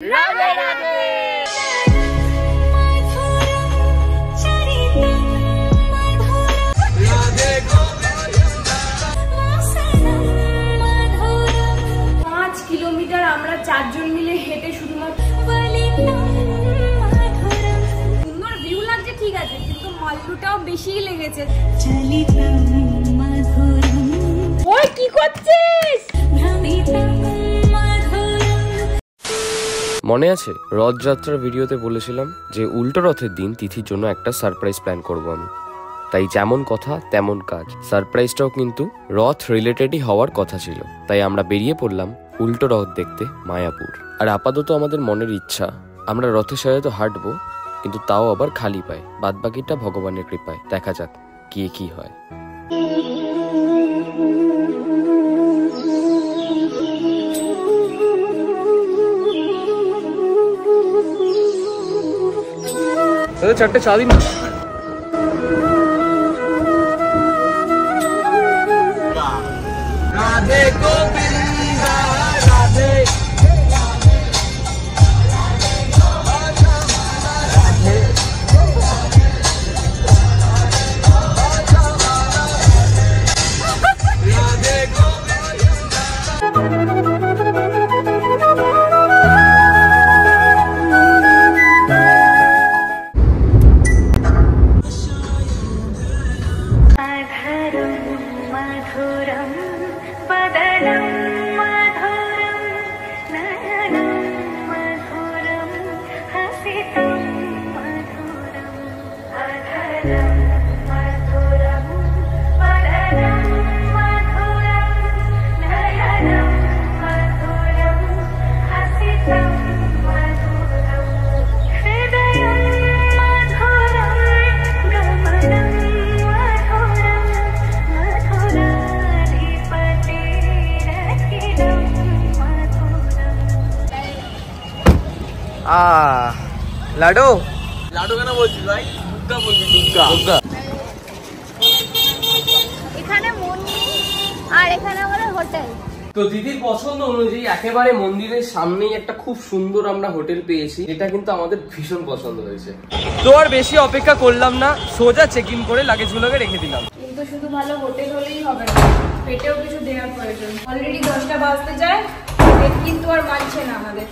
Radhe Radhe. Kilometre আমরা চারজন মিলে হেঁটে শুধুমাত্র সুন্দর ভিউ লাগছে, ঠিক আছে, কিন্তু মাল্লুটাও বেশি লেগেছে। ওই কি করছিস? মনে আছে রথযাত্রার ভিডিওতে বলেছিলাম যে উল্টো রথের দিন তিথির জন্য একটা সারপ্রাইজ প্ল্যান করব আমি। তাই যেমন কথা তেমন কাজ। সারপ্রাইজটাও কিন্তু রথ রিলেটেডই হওয়ার কথা ছিল। তাই আমরা বেরিয়ে পড়লাম উল্টো রথ দেখতে মায়াপুর। আর আপাতত আমাদের মনের ইচ্ছা আমরা রথের সাথে তো হাঁটবো, কিন্তু তাও আবার খালি পায়। বাদবাকিটা ভগবানের কৃপায়। দেখা যাক কি হয়। চারটে চা দিন। রাধে গোবিন্দা রাধে লাডু লাডু কেন বলছিস ভাই? দুগ্গা বলবি, দুগ্গা। এখানে মন্দির আর এখানে আমাদের হোটেল। তো দিদির পছন্দ অনুযায়ী একেবারে মন্দিরের সামনেই একটা খুব সুন্দর আমরা হোটেল পেয়েছি। এটা কিন্তু আমাদের ভীষণ পছন্দ হয়েছে। তো আর বেশি অপেক্ষা করলাম না, সোজা চেক ইন করে লাগেজগুলোকে রেখে দিলাম। কিন্তু শুধু ভালো হোটেল হলেই হবে না, পেটেও কিছু দেওয়ার প্রয়োজন। অলরেডি 10টা বাজতে যায়, কিন্তু আর মানছে না আমাদের।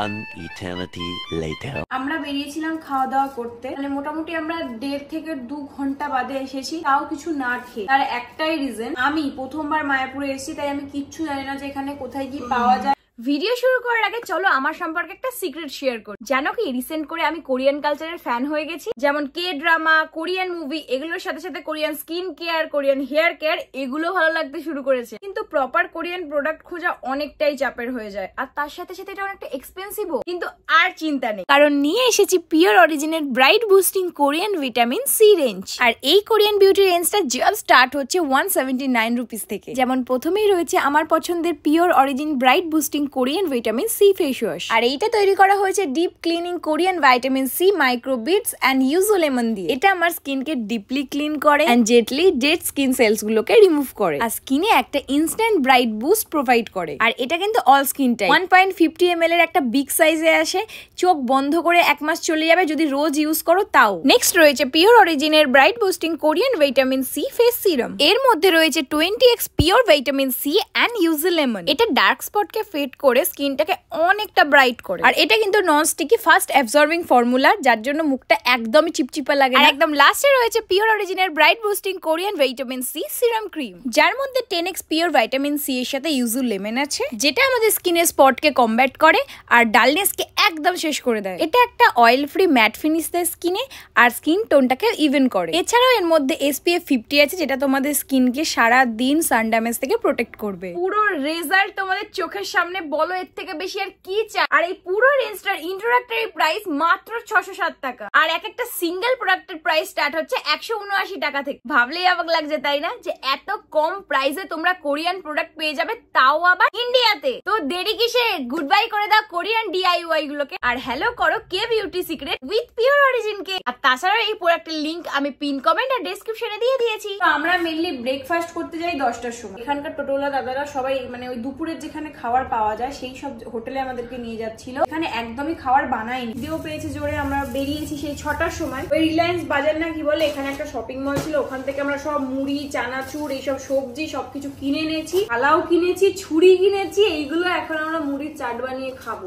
One eternity later. আমরা বেরিয়েছিলাম খাওয়া দাওয়া করতে, মানে মোটামুটি আমরা 1.5 থেকে 2 ঘন্টা বাদে এসেছি, তাও কিছু না খেয়ে। তার একটাই রিজন, আমি প্রথমবার মায়াপুরে এসেছি, তাই আমি কিচ্ছু জানি না যে এখানে কোথায় কি পাওয়া যায়। ভিডিও শুরু করার আগে চলো আমার সম্পর্কে একটা সিক্রেট শেয়ার করি। জানো কি, রিসেন্ট করে আমি কোরিয়ান কালচারের ফ্যান হয়ে গেছি। যেমন কে ড্রামা, কোরিয়ান মুভি, এগুলোর সাথে সাথে Korean skin care, Korean hair care, এগুলো ভালো লাগতে শুরু করেছে। কিন্তু প্রপার কোরিয়ান প্রোডাক্ট খোঁজা অনেকটাই চাপের হয়ে যায়, আর তার সাথে সাথে এটা অনেকটা এক্সপেন্সিভও। কিন্তু আর চিন্তা নেই, কারণ নিয়ে এসেছি পিওর অরিজিনের bright boosting Korean vitamin C range. আর এই কোরিয়ান বিউটি রেঞ্জটা জাস্ট স্টার্ট হচ্ছে 179 রুপিস থেকে। যেমন প্রথমেই রয়েছে আমার পছন্দের Pure Origin bright boosting Korean vitamin C face wash. আর এইটা তৈরি করা হয়েছে deep cleaning Korean vitamin C micro beads and yuzu lemon দিয়ে। এটা আমার স্কিনকে ডিপলি ক্লিন করে and gently dead skin cells গুলোকে রিমুভ করে, আর স্কিনে একটা ইনস্ট্যান্ট ব্রাইট বুস্ট প্রোভাইড করে। আর এটা কিন্তু অল স্কিন টাইপ। 1.50 ml এর একটা বিগ সাইজে আসে, চোখ বন্ধ করে 1 মাস চলে যাবে যদি রোজ ইউজ করো তাও। নেক্সট রয়েছে পিওর অরিজিনের bright boosting Korean vitamin C face serum. এর মধ্যে রয়েছে 20x pure vitamin C and yuzu lemon. এটা ডার্ক স্পটকে ফেড করে স্কিনটাকে অনেকটা ব্রাইট করে। আর এটা কিন্তু non sticky fast absorbing formula, যার জন্য মুখটা একদমই চিপচিপা লাগে না। আর একদম লাস্টে রয়েছে পিওর অরিজিনের bright boosting Korean vitamin C serum cream, যার মধ্যে 10x পিওর ভিটামিন সি এর সাথে ইউজো লেমন আছে, যেটা আমাদের স্কিনের স্পটকে কমব্যাট করে আর ডালনেসকে একদম শেষ করে দেয়। এটা একটা অয়েল ফ্রি ম্যাট ফিনিশ দেয় স্কিনে, আর স্কিন টোনটাকে ইভেন করে। এছাড়াও এর মধ্যে SPF 50 আছে, যেটা তোমাদের স্কিনকে সারা দিন সান ড্যামেজ থেকে প্রোটেক্ট করবে। পুরো রেজাল্ট তোমাদের চোখের সামনে, বলো এর থেকে বেশি আর কি চাই। আর এই পুরো রেঞ্জটার ইন্ট্রোডাক্টরি প্রাইস মাত্র 607 টাকা, আর একটা সিঙ্গেল প্রোডাক্টের প্রাইস স্টার্ট হচ্ছে 179 টাকা থেকে। ভাবলেই অবাক লাগছে তাই না, যে এত কম প্রাইসে তোমরা কোরিয়ান প্রোডাক্ট পেয়ে যাবে, তাও আবার ইন্ডিয়াতে। তো দেরি কিসে, গুড বাই করে দাও কোরিয়ান DIY গুলো। গুলোকে, আর হ্যালো করো K beauty secret with Pure Origin কে। আর তাছাড়া এই প্রোডাক্টের লিংক আমি পিন কমেন্ট আর ডেসক্রিপশনে দিয়ে দিয়েছি। তো আমরা মেইনলি ব্রেকফাস্ট করতে যাই 10টার সময়। এখানকার টোটোলা দাদারা সবাই মানে ওই দুপুরের যেখানে খাবার পাওয়া যায় সেই সব হোটেলে আমাদেরকে নিয়ে যাচ্ছিল। এখানে একদমই খাবার বানায়নি, দিয়েও পেয়েছে জোরে। আমরা বেরিয়েছি সেই 6টার সময়। ওই রিলায়েন্স বাজার না কি বলে, এখানে একটা শপিং মল ছিল, ওখান থেকে আমরা সব মুড়ি, চানাচুর, এইসব সবজি সবকিছু কিনে এনেছি। থালাও কিনেছি, ছুরি কিনেছি। এইগুলো এখন আমরা মুড়ির চাট বানিয়ে খাবো।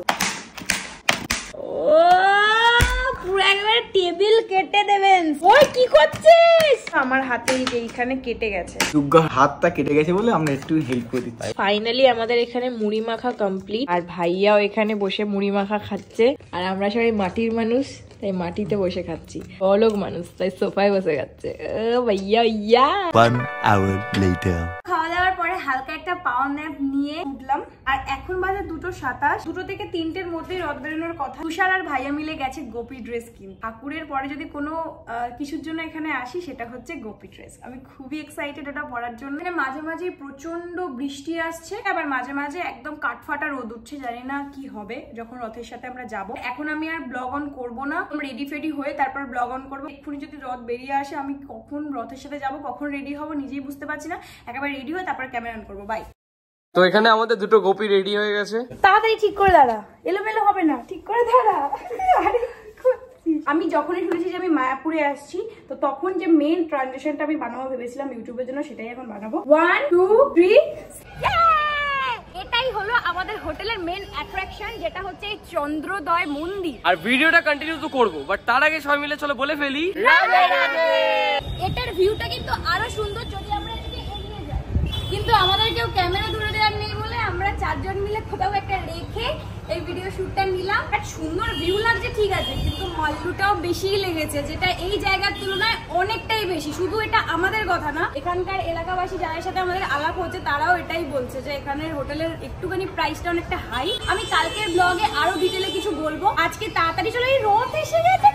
ও পুরো একবারে টেবিল কেটে দেবেন। ওই কি করছিস? আমার হাতে এইখানে কেটে গেছে, দুর্গার হাতটা কেটে গেছে বলে আমরা একটু হেল্প করে দিচ্ছি। ফাইনালি আমাদের এখানে মুড়ি মাখা কমপ্লিট, আর ভাইয়াও এখানে বসে মুড়ি মাখা খাচ্ছে। আর আমরা সবাই মাটির মানুষ, তাই মাটিতে বসে খাচ্ছি। বড়লোক মানুষ, তাই সোফায় বসে খাচ্ছে। ভাইয়া ইয়া। 1 hour later. খাওয়া দাওয়ার পরে হালকা একটা পাওয়ার ন্যাপ নিয়ে উঠলাম। আর এখন বাজে 2:27। 2 থেকে 3টের মধ্যেই রথ বেরোনোর কথা। তুষার আর ভাইয়া মিলে গেছে গোপী ড্রেস কিনতে। ঠাকুরের পরে যদি কোনো কিছুর জন্য এখানে আসি সেটা হচ্ছে গোপী ড্রেস। আমি খুবই এক্সাইটেড এটা পরার জন্য। মাঝে মাঝে প্রচন্ড বৃষ্টি আসছে, আবার মাঝে মাঝে একদম কাঠফাটা রোদ উঠছে। জানি না কি হবে যখন রথের সাথে আমরা যাব। এখন আমি আর ব্লগ অন করবো না, রেডি ফেডি হয়ে তারপর ব্লগ অন করবো। এক্ষুনি যদি রথ বেরিয়ে আসে, আমি কখন রথের সাথে যাব, কখন রেডি হবো নিজেই বুঝতে পারছি না। একেবারে রেডি হয়ে তারপর ক্যামেরা অন করবো। বাই। তো এখানে আমাদের দুটো গোপী রেডি হয়ে গেছে। তাড়াতাড়ি ঠিক করে দাঁড়া, এলোমেলো হবে না, ঠিক করে দাঁড়া। আমি যখনই শুনেছি যে আমি মায়াপুরে আসছি, তো তখন যে মেন ট্রানজিশনটা আমি বানাবো ভেবেছিলাম ইউটিউবের জন্য, সেটাই এখন বানাবো। 1 2 3। এটাই হলো আমাদের হোটেলের মেন অ্যাট্রাকশন, যেটা হচ্ছে এই চন্দ্রোদয় মন্দির। আর ভিডিওটা কন্টিনিউ তো করবো, বাট তার আগে সবাই মিলে চলো বলে ফেলি। এটার ভিউটা কিন্তু আরো সুন্দর যদি আমরা এদিকে এগিয়ে যাই, কিন্তু আমাদের কেউ ক্যামেরা ধরে দেওয়ার নেই বলে আমরা 4 জন মিলে কোথাও একটা রেখে এই ভিডিও শুটটা নিলাম। আর সুন্দর ভিউ লাগছে ঠিক আছে, কিন্তু মল্লুটাও বেশিই লেগেছে, যেটা এই জায়গার তুলনায় অনেকটাই বেশি। শুধু এটা আমাদের কথা না, এখানকার এলাকাবাসী যাদের সাথে আমাদের আলাপ হচ্ছে তারাও এটাই বলছে যে এখানের হোটেলের একটুখানি প্রাইসটা অনেকটা হাই। আমি কালকের ব্লগে আরো ডিটেলে কিছু বলবো। আজকে তাড়াতাড়ি চলো, এই রথ এসে গেছে।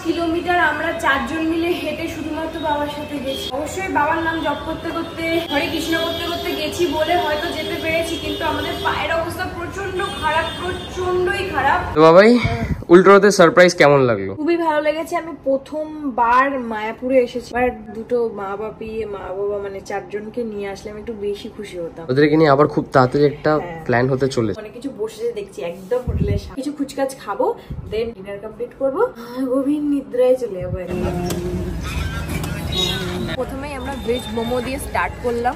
কিলোমিটার আমরা 4 জন মিলে হেঁটে শুধুমাত্র বাবার সাথে গেছি। অবশ্যই বাবার নাম জপ করতে করতে, হরে কৃষ্ণ করতে করতে গেছি বলে হয়তো যেতে পেরেছি, কিন্তু আমাদের পায়ের অবস্থা প্রচন্ড খারাপ, প্রচন্ডই খারাপ। তো বাবাই, উল্টো রথের সারপ্রাইজ কেমন লাগলো? খুবই ভালো লেগেছে। আমি প্রথমবার মায়াপুরে এসেছি, আর দুটো মা বাবা মানে 4 জনকে নিয়ে আসলে আমি একটু বেশি খুশি হতাম। ওদেরকে নিয়ে আবার খুব তাড়াতাড়ি একটা প্ল্যান হতে চলেছে। অনেক কিছু বসে দেখছি একদম হোটেলের সামনে, কিছু ফুচকাচ খাবো, দেন ডিনার কমপ্লিট করবো, গভীর নিদ্রায় চলে যাবো। প্রথমেই আমরা ভেজ মোমো দিয়ে স্টার্ট করলাম।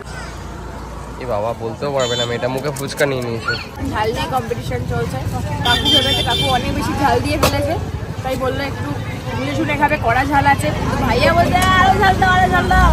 এ বাবা, বলতেও পারবে না মেয়েটা মুখে ফুচকা নিয়ে নিয়েছে। ঝাল নিয়ে কম্পিটিশন চলছে। কাকু ভেবেছে কাকু অনেক বেশি ঝাল দিয়ে ফেলেছে, তাই বললো একটু বুঝে শুনে খাবে, কড়া ঝাল আছে। ভাইয়া বলতে আরো ঝাল দাও, আরো ঝাল দাও।